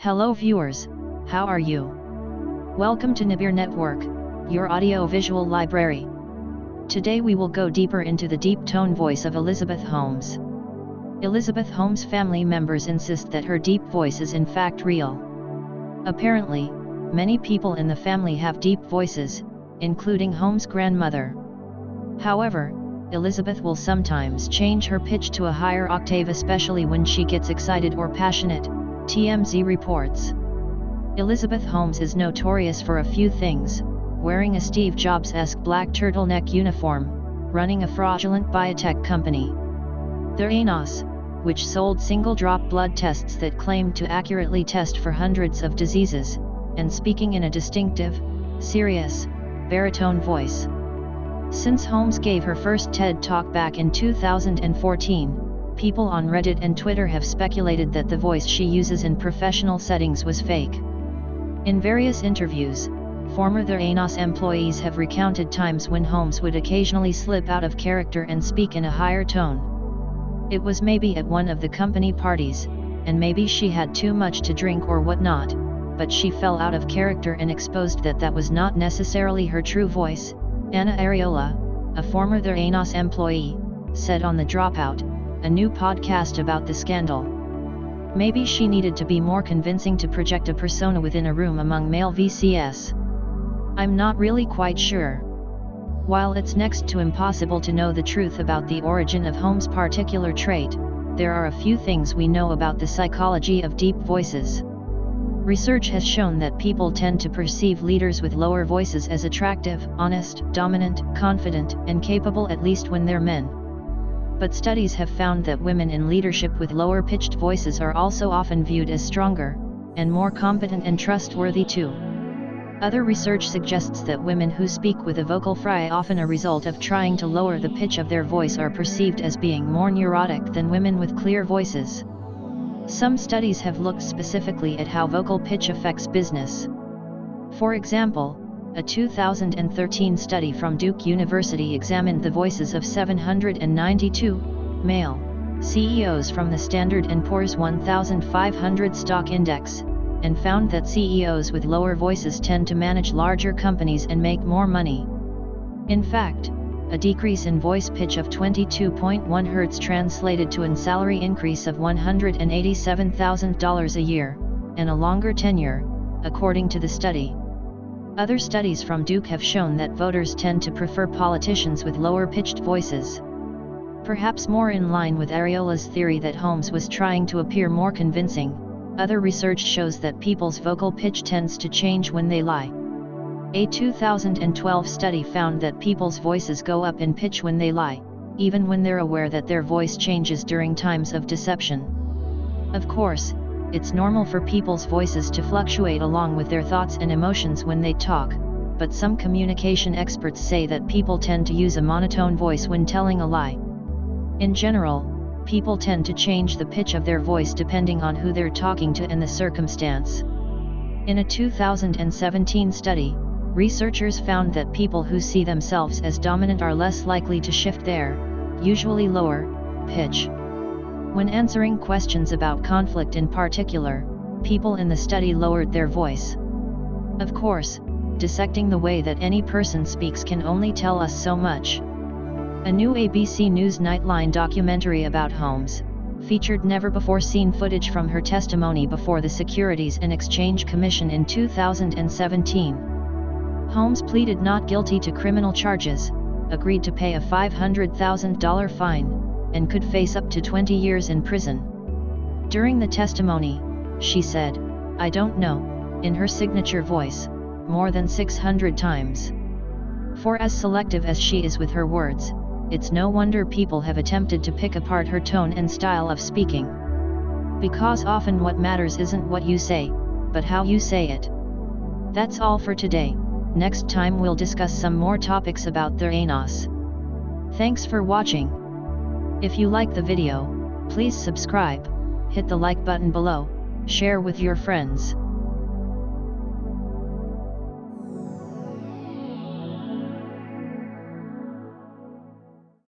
Hello viewers, how are you? Welcome to Nibir Network, your audio-visual library. Today we will go deeper into the deep tone voice of Elizabeth Holmes. Elizabeth Holmes' family members insist that her deep voice is in fact real. Apparently, many people in the family have deep voices, including Holmes' grandmother. However, Elizabeth will sometimes change her pitch to a higher octave, especially when she gets excited or passionate, TMZ reports. Elizabeth Holmes is notorious for a few things: wearing a Steve Jobs-esque black turtleneck uniform, running a fraudulent biotech company, Theranos, which sold single-drop blood tests that claimed to accurately test for hundreds of diseases, and speaking in a distinctive, serious, baritone voice. Since Holmes gave her first TED Talk back in 2014, people on Reddit and Twitter have speculated that the voice she uses in professional settings was fake. In various interviews, former Theranos employees have recounted times when Holmes would occasionally slip out of character and speak in a higher tone. It was maybe at one of the company parties, and maybe she had too much to drink or whatnot, but she fell out of character and exposed that was not necessarily her true voice, Anna Areola, a former Theranos employee, said on The Dropout, a new podcast about the scandal. Maybe she needed to be more convincing to project a persona within a room among male VCS. I'm not really quite sure. While it's next to impossible to know the truth about the origin of Holmes' particular trait, there are a few things we know about the psychology of deep voices. Research has shown that people tend to perceive leaders with lower voices as attractive, honest, dominant, confident, and capable, at least when they're men. But studies have found that women in leadership with lower-pitched voices are also often viewed as stronger, and more competent and trustworthy too. Other research suggests that women who speak with a vocal fry, often a result of trying to lower the pitch of their voice, are perceived as being more neurotic than women with clear voices. Some studies have looked specifically at how vocal pitch affects business. For example, a 2013 study from Duke University examined the voices of 792 male CEOs from the Standard & Poor's 1,500 stock index, and found that CEOs with lower voices tend to manage larger companies and make more money. In fact, a decrease in voice pitch of 22.1 Hz translated to a salary increase of $187,000 a year, and a longer tenure, according to the study. Other studies from Duke have shown that voters tend to prefer politicians with lower-pitched voices. Perhaps more in line with Areola's theory that Holmes was trying to appear more convincing, other research shows that people's vocal pitch tends to change when they lie. A 2012 study found that people's voices go up in pitch when they lie, even when they're aware that their voice changes during times of deception. Of course, it's normal for people's voices to fluctuate along with their thoughts and emotions when they talk, but some communication experts say that people tend to use a monotone voice when telling a lie. In general, people tend to change the pitch of their voice depending on who they're talking to and the circumstance. In a 2017 study, researchers found that people who see themselves as dominant are less likely to shift their, usually lower, pitch. When answering questions about conflict in particular, people in the study lowered their voice. Of course, dissecting the way that any person speaks can only tell us so much. A new ABC News Nightline documentary about Holmes featured never-before-seen footage from her testimony before the Securities and Exchange Commission in 2017. Holmes pleaded not guilty to criminal charges, agreed to pay a $500,000 fine, and could face up to 20 years in prison. During the testimony, she said, "I don't know," in her signature voice, more than 600 times. For as selective as she is with her words, it's no wonder people have attempted to pick apart her tone and style of speaking. Because often what matters isn't what you say, but how you say it. That's all for today. Next time we'll discuss some more topics about Theranos. Thanks for watching. If you like the video, please subscribe, hit the like button below, share with your friends.